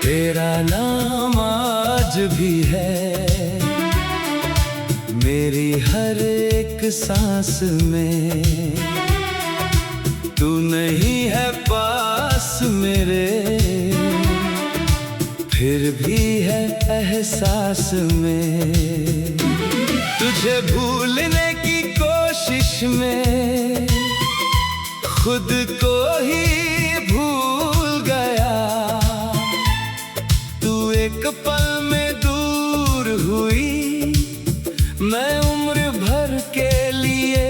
तेरा नाम आज भी है मेरी हर एक सांस में। तू नहीं है पास मेरे, फिर भी है एहसास में। तुझे भूलने की कोशिश में खुद को ही भूल गया। एक पल में दूर हुई, मैं उम्र भर के लिए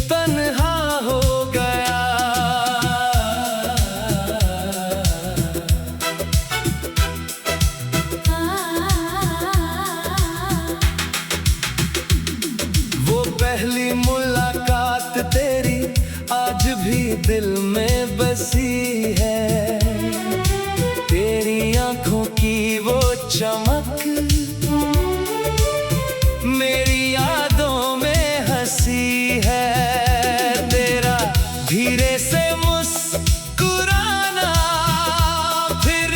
तन्हा हो गया। वो पहली मुलाकात तेरी आज भी दिल में बसी है। तेरी आंखों की वो चमक मेरी यादों में हंसी है। तेरा धीरे से मुस्कुराना, फिर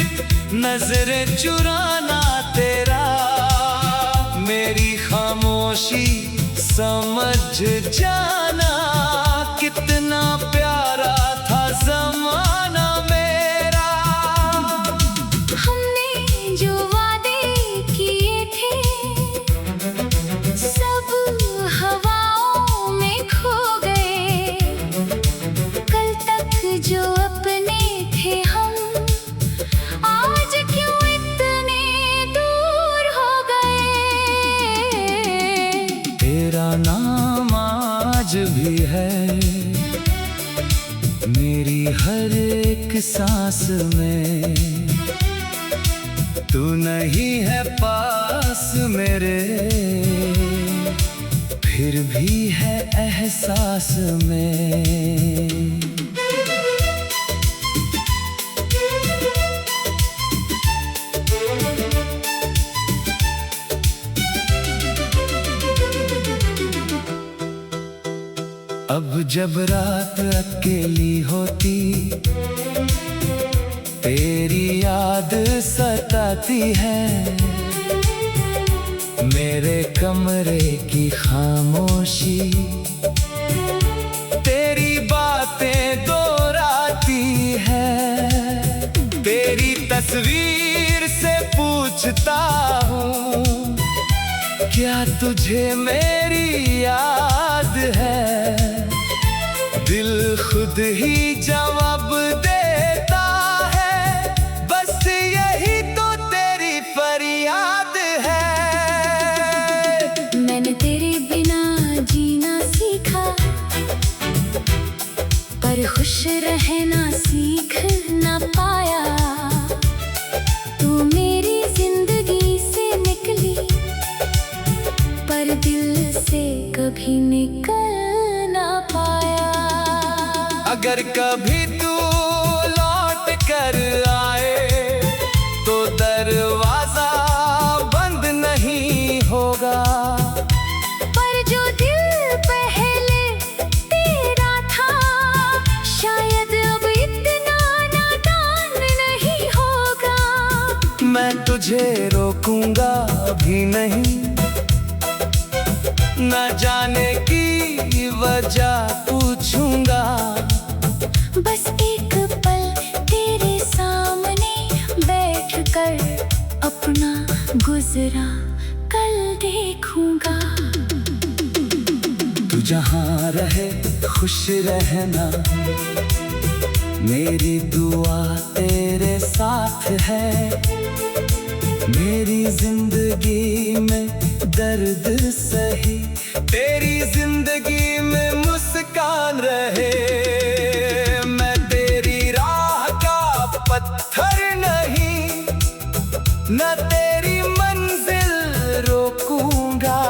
नजरें चुराना, तेरा मेरी खामोशी समझ जाना। कितना प्यारा था ज़माना मेरा। हमने जो वादे किए थे सब हवाओं में खो गए। कल तक जो अपने थे हम, आज क्यों इतने दूर हो गए। तेरा नाम आज भी है मेरी हर एक सांस में। तू नहीं है पास मेरे, फिर भी है एहसास में। अब जब रात अकेली होती, तेरी याद सताती है। मेरे कमरे की खामोशी तेरी बातें दोहराती है। तेरी तस्वीर से पूछता हूँ, क्या तुझे मेरी याद है। दिल खुद ही जवाब देता है, बस यही तो तेरी फरियाद है। मैंने तेरे बिना जीना सीखा, पर खुश रहना सीख ना पाया। तू मेरी जिंदगी से निकली, पर दिल से कभी निकल ना पाया। अगर कभी तू लौट कर आए तो दरवाजा बंद नहीं होगा। पर जो दिल पहले तेरा था, शायद अब इतना नादान नहीं होगा। मैं तुझे रोकूंगा भी नहीं, न जाने की वजह पूछूंगा। बस एक पल तेरे सामने बैठकर अपना गुजरा कल देखूंगा। तू जहाँ रहे खुश रहना, मेरी दुआ तेरे साथ है। मेरी जिंदगी में दर्द सही, तेरी जिंदगी में मुस्कान रहे। मैं तेरी राह का पत्थर नहीं, न तेरी मंजिल रोकूंगा।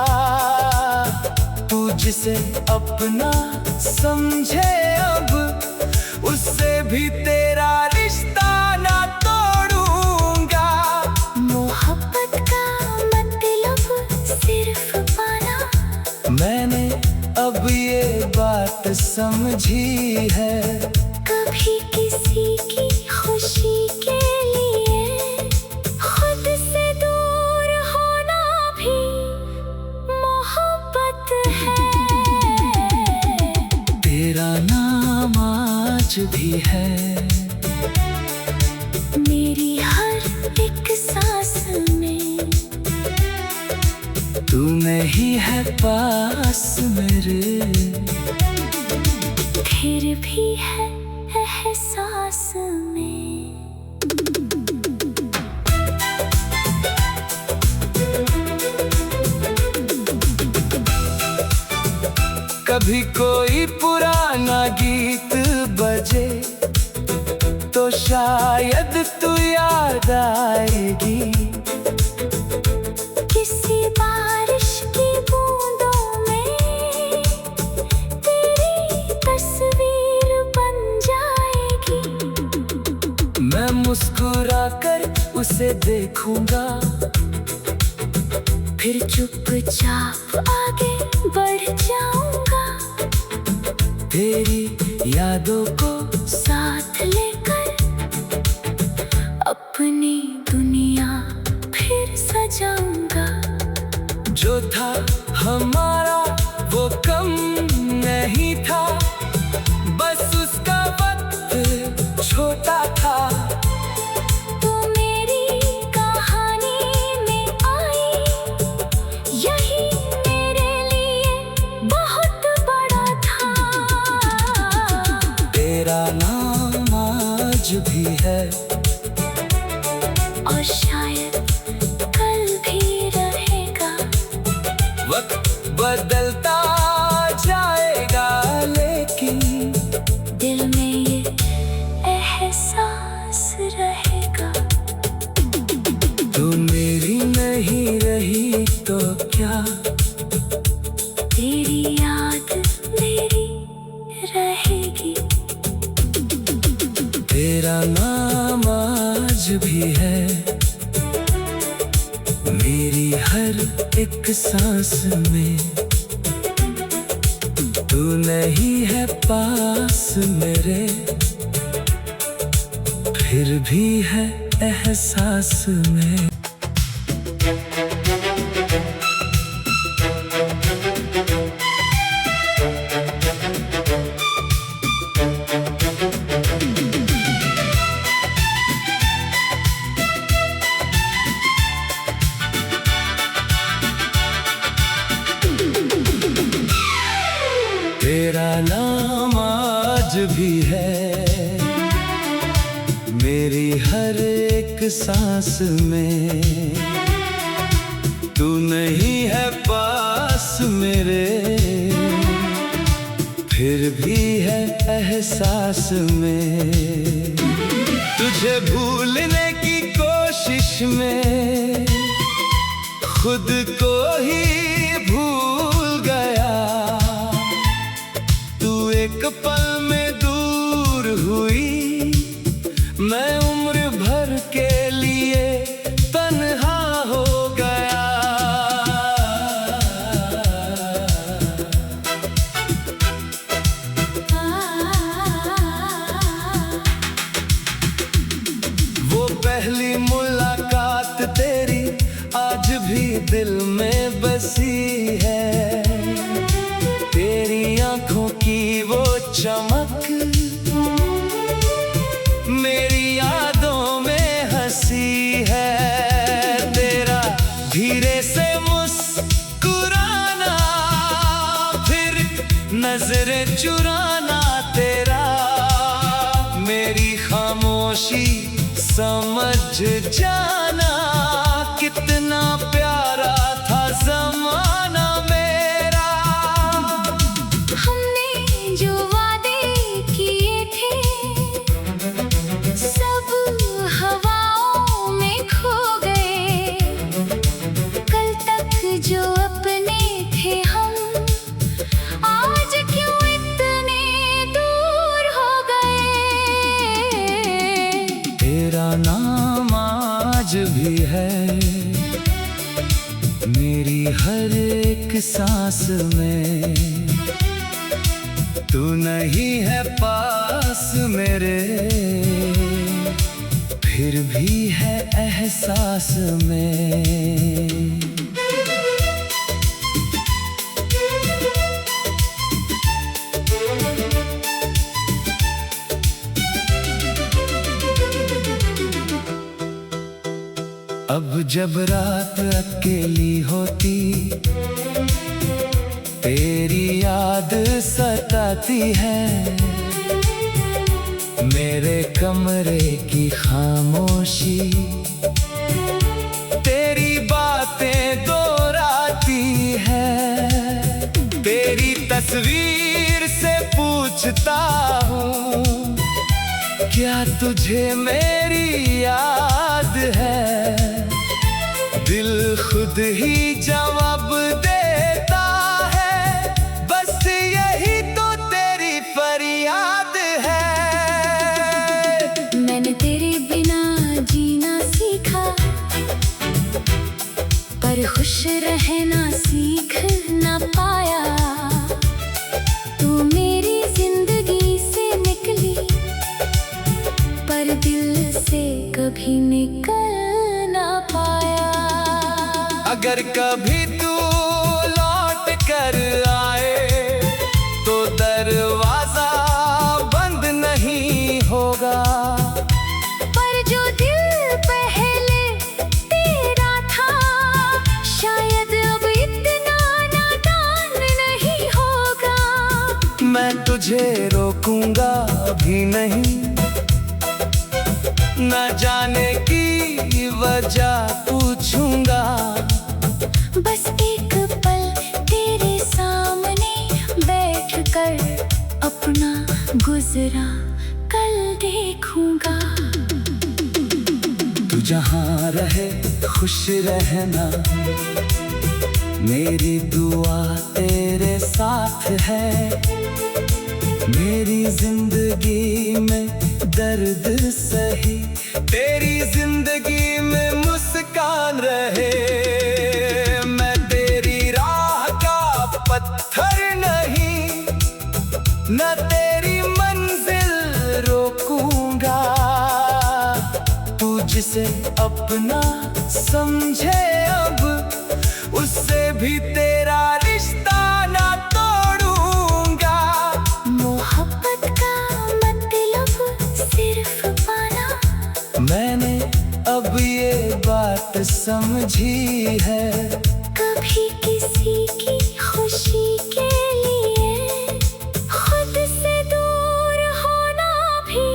तू जिसे अपना समझे कभी तेरा रिश्ता ना तोड़ूंगा। मोहब्बत का मतलब सिर्फ पाना। मैंने अब ये बात समझी है। कभी किसी की खुशी के लिए खुद से दूर होना भी मोहब्बत है। तेरा नाम आज भी है मेरी हर एक सांस में। तू नहीं है पास मेरे, फिर भी है एहसास में। कभी कोई पुराना गीत बजे तो शायद तू याद आएगी। किसी बारिश की बूंदों में तेरी तस्वीर बन जाएगी। मैं मुस्कुरा कर उसे देखूंगा, फिर चुपचाप आगे बढ़ जाऊंगा। तेरी यादों को साथ लेकर अपनी दुनिया फिर सजाऊंगा। जो था हमारा वो कम नहीं था, बस उसका वक्त छोटा था। तू मेरी कहानी में आई, यही मेरे लिए बहुत बड़ा था। तेरा नाम आज भी है और शायद कल भी रहेगा। वक्त बदलता जाएगा लेकिन दिल में ये एहसास रहेगा। तू मेरी नहीं रही तो क्या, तेरी याद मेरी रहेगी। तेरा नाम आज भी है मेरी हर एक सांस में। तू नहीं है पास मेरे, फिर भी है एहसास में। तेरा नाम आज भी है मेरी हर एक सांस में। तू नहीं है पास मेरे, फिर भी है एहसास में। तुझे भूलने की कोशिश में खुद को ही भूल गया। एक पल में दूर हुई, मैं उम्र भर के लिए तन्हा हो गया। वो पहली मुलाकात तेरी आज भी दिल में बसी है। तेरी आंखों की वो चमक मेरी यादों में हंसी है। तेरा धीरे से मुस्कुराना, फिर नजरें चुराना, तेरा मेरी खामोशी समझ जाना। कितना प्यारा था ज़माना मेरा। हमने जो वादे किए थे सब हवाओं में खो गए। कल तक जो अपने थे हम आज क्यों इतने दूर हो गए। सांस में, तू नहीं है पास मेरे, फिर भी है एहसास में। अब जब रात अकेली होती, तेरी याद सताती है, मेरे कमरे की खामोशी तेरी बातें दोहराती है। तेरी तस्वीर से पूछता हूँ, क्या तुझे मेरी याद है? दिल खुद ही जवाब देता है, बस यही तो तेरी फरियाद है। मैंने तेरे बिना जीना सीखा, पर खुश रहना सीख ना पाया। तू मेरी जिंदगी से निकली, पर दिल से कभी निकल ना पाया। अगर कभी तू लौट कर आए, तो दरवाजा बंद नहीं होगा। पर जो दिल पहले तेरा था, शायद अब इतना नादान नहीं होगा। मैं तुझे रोकूंगा भी नहीं, न जाने की वजह पूछूंगा। बस एक पल तेरे सामने बैठकर अपना गुजरा कल देखूंगा। तू जहाँ रहे खुश रहना, मेरी दुआ तेरे साथ है। मेरी जिंदगी में दर्द सही, तेरी जिंदगी में मुस्कान रहे। मैं तेरी राह का पत्थर नहीं, न तेरी मंजिल रोकूंगा। तू जिसे अपना समझे अब, उससे भी तेरा रिश्ता ना तोड़ूंगा। मोहब्बत का मतलब सिर्फ पाना, मैंने अब ये बात समझी है। कभी किसी की खुशी के लिए खुद से दूर होना भी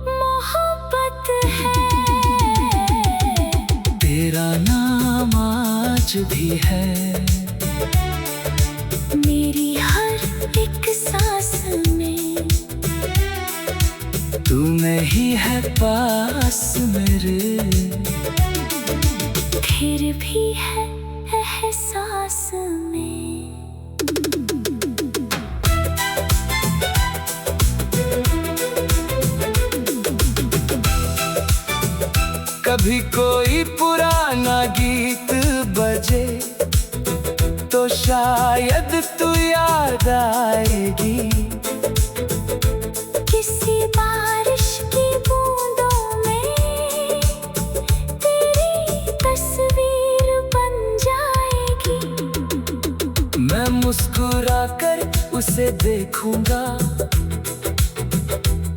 मोहब्बत है। तेरा नाम आज भी है मेरी हर एक सांस में, तू नहीं है पास मेरे, फिर भी है एहसास में। कभी कोई पुराना गीत बजे, तो शायद तू याद आएगी। किसी बारिश की बूंदों में तेरी तस्वीर बन जाएगी। मैं मुस्कुरा कर उसे देखूंगा,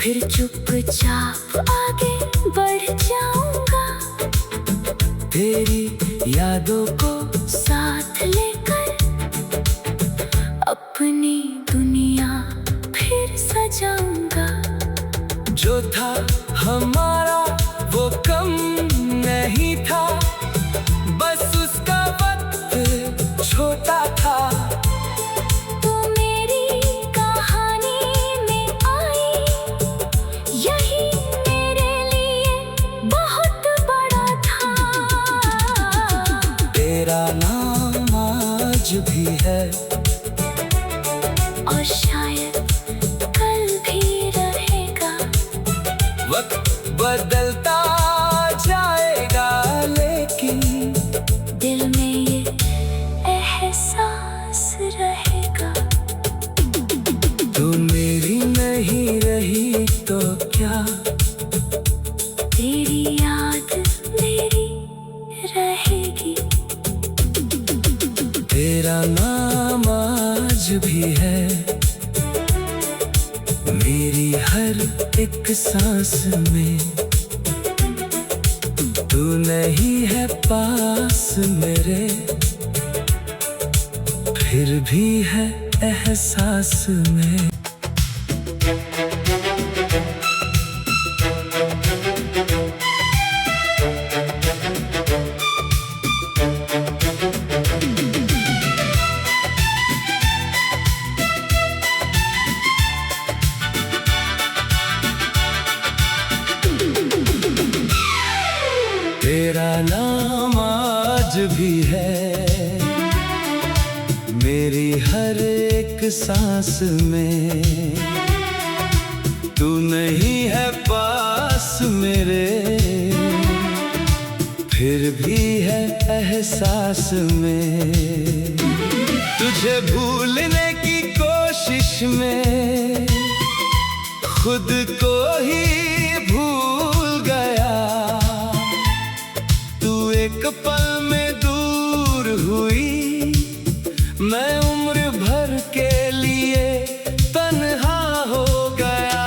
फिर चुपचाप आगे बढ़ जाऊंगा। तेरी यादों को साथ लेकर अपनी दुनिया फिर सजाऊंगा। जो था हमारा वो कम नहीं था, बस उसका वक्त छोटा था। तू मेरी कहानी में आई, यही मेरे लिए बहुत बड़ा था। तेरा नाम आज भी है, और शायद कल भी रहेगा। वक्त तो मेरी नहीं रही तो क्या, तेरी याद मेरी रहेगी। तेरा नाम आज भी है मेरी हर एक सांस में। तू नहीं है पास मेरे, फिर भी है एहसास में। तेरा नाम आज भी है मेरी हर एक सांस में। तू नहीं है पास मेरे, फिर भी है एहसास में। तुझे भूलने की कोशिश में खुद को ही भूल गया। एक पल में दूर हुई, मैं उम्र भर के लिए तन्हा हो गया।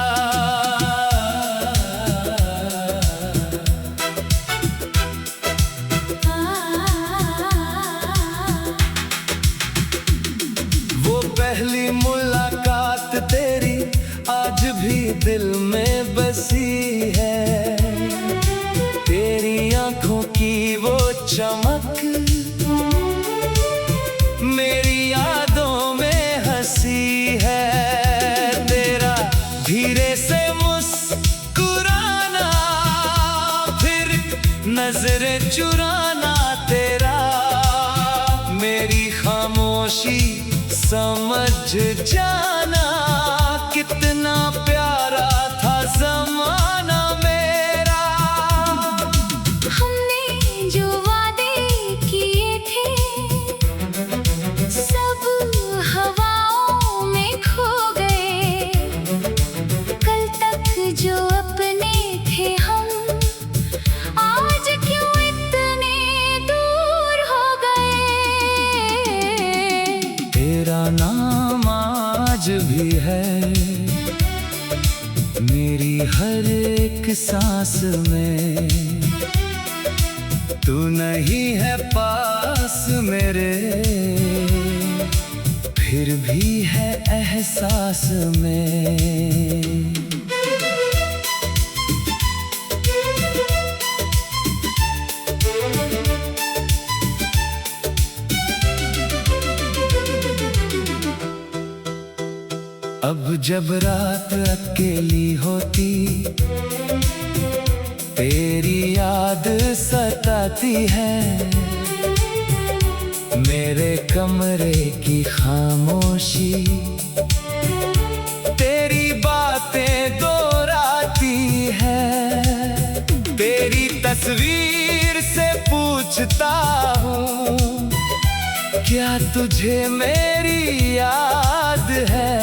वो पहली मुलाकात तेरी आज भी दिल में बसी है। तेरी आंखों की वो चमक मेरी यादों में हंसी है। तेरा धीरे से मुस्कुराना, फिर नजरें चुराना, तेरा मेरी खामोशी समझ जाना। कितना प्यारा था ज़माना मेरा। हमने जो वादे किए थे सब हवाओं में खो गए। कल तक जो अपने थे हम, आज क्यों इतने दूर हो गए। तेरा नाम आज भी है मेरी हर एक सांस में। तू नहीं है पास मेरे, फिर भी है एहसास में। अब जब रात अकेली होती, तेरी याद सताती है। मेरे कमरे की खामोशी तेरी बातें दोहराती है। तेरी तस्वीर से पूछता हूँ, क्या तुझे मेरी याद है।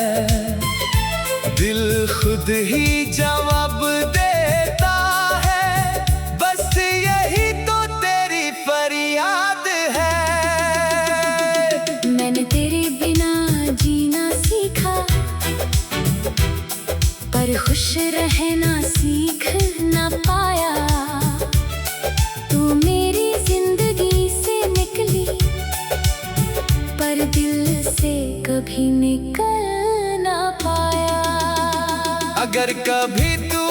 दिल खुद ही जवाब देता है, बस यही तो तेरी फरियाद है। मैंने तेरे बिना जीना सीखा, पर खुश रहना सीख ना पाया। तू मेरी जिंदगी से निकली, पर दिल से कभी निकल ना पाया। अगर कभी तू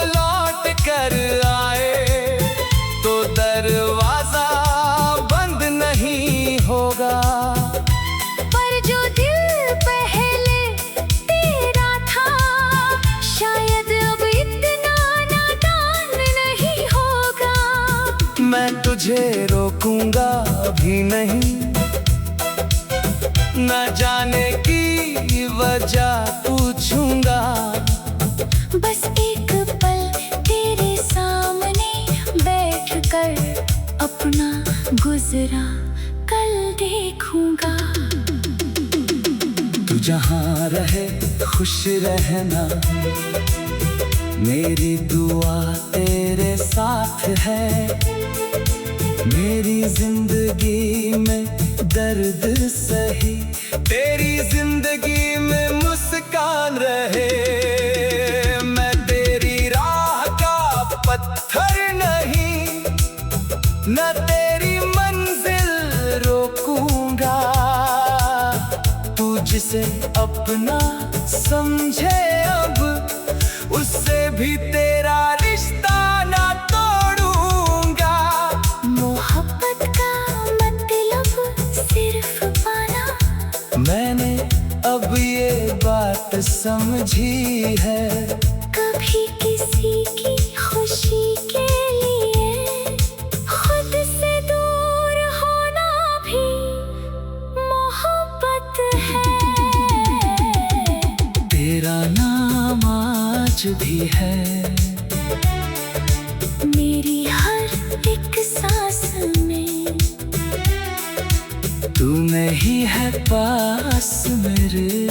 लौट कर आए तो दरवाजा बंद नहीं होगा। पर जो दिल पहले तेरा था, शायद अब इतना नादान नहीं होगा। मैं तुझे रोकूंगा भी नहीं, न जाने की वजह पूछूंगा। बस एक पल तेरे सामने बैठकर अपना गुजरा कल देखूंगा। जहाँ रहे खुश रहना, मेरी दुआ तेरे साथ है। मेरी जिंदगी में दर्द सही, तेरी जिंदगी में मुस्कान रहे। मैं तेरी राह का पत्थर नहीं, न तेरी मंजिल रोकूंगा। तू जिसे अपना समझे अब, उससे भी तेरा रिश्ता ना तोड़ूंगा। मोहब्बत का मतलब सिर्फ पाना, मैंने अब ये बात समझी है। कभी किसी की खुशी के लिए खुद से दूर होना भी मोहब्बत है। तेरा नाम आज भी है, मेरी हर एक सांस में। तू नहीं है पास मेरे,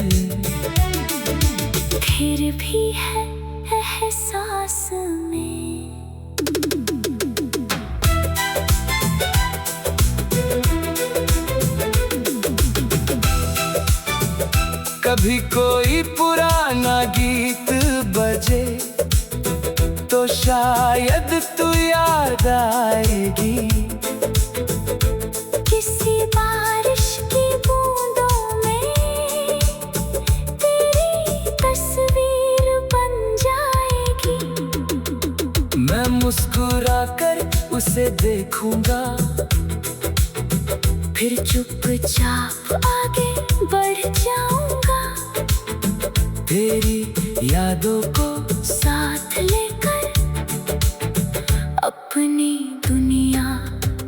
फिर भी है एहसास में। कभी कोई पुराना गीत बजे तो शायद तू याद आएगी। किसी बारिश की बूंदों में तेरी तस्वीर बन जाएगी। मैं मुस्कुरा कर उसे देखूंगा, फिर चुपचाप आगे बढ़ जाऊंगा। तेरी यादों को साथ लेकर अपनी दुनिया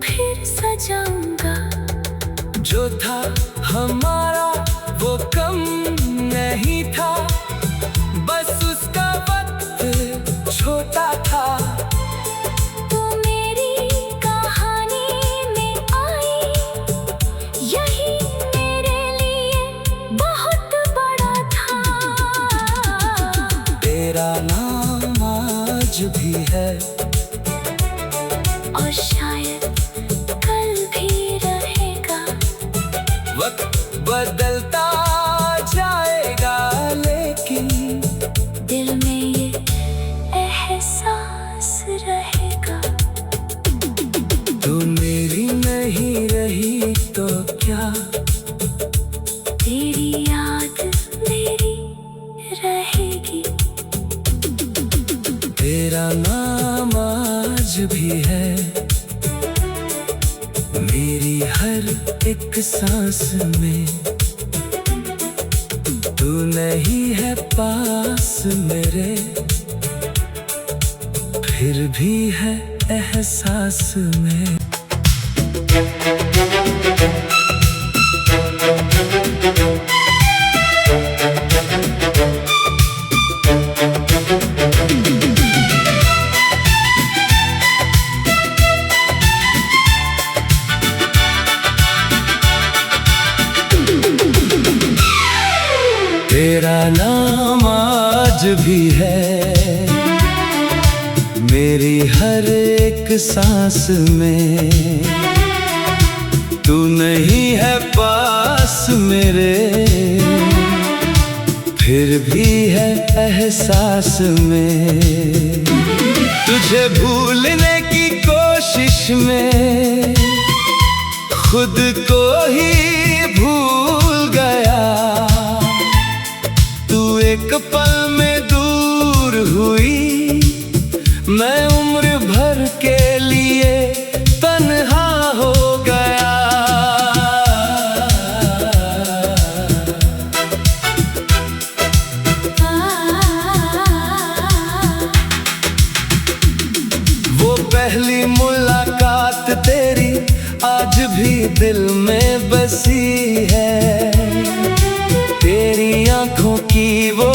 फिर सजाऊंगा। जो था हमारा वो कम नहीं था, बस उसका वक्त छोटा था। तो मेरी कहानी में आई, यही मेरे लिए बहुत बड़ा था। तेरा नाम आज भी है, और शायद कल भी रहेगा। वक्त बदलता जाएगा लेकिन दिल में ये एहसास रहेगा। तू मेरी नहीं रही तो क्या, तेरी याद मेरी रहेगी। तेरा नाम आज भी है, मेरी हर एक सांस में। तू नहीं है पास मेरे, फिर भी है एहसास में। तेरा नाम आज भी है, मेरी हर एक सांस में। तू नहीं है पास मेरे, फिर भी है एहसास में। तुझे भूलने की कोशिश में खुद को ही भूल गया। तू एक पल में दूर हुई, मैं उम्र भर के लिए तन्हा हो गया। वो पहली मुलाकात तेरी आज भी दिल में बसी है। तेरी आंखों की वो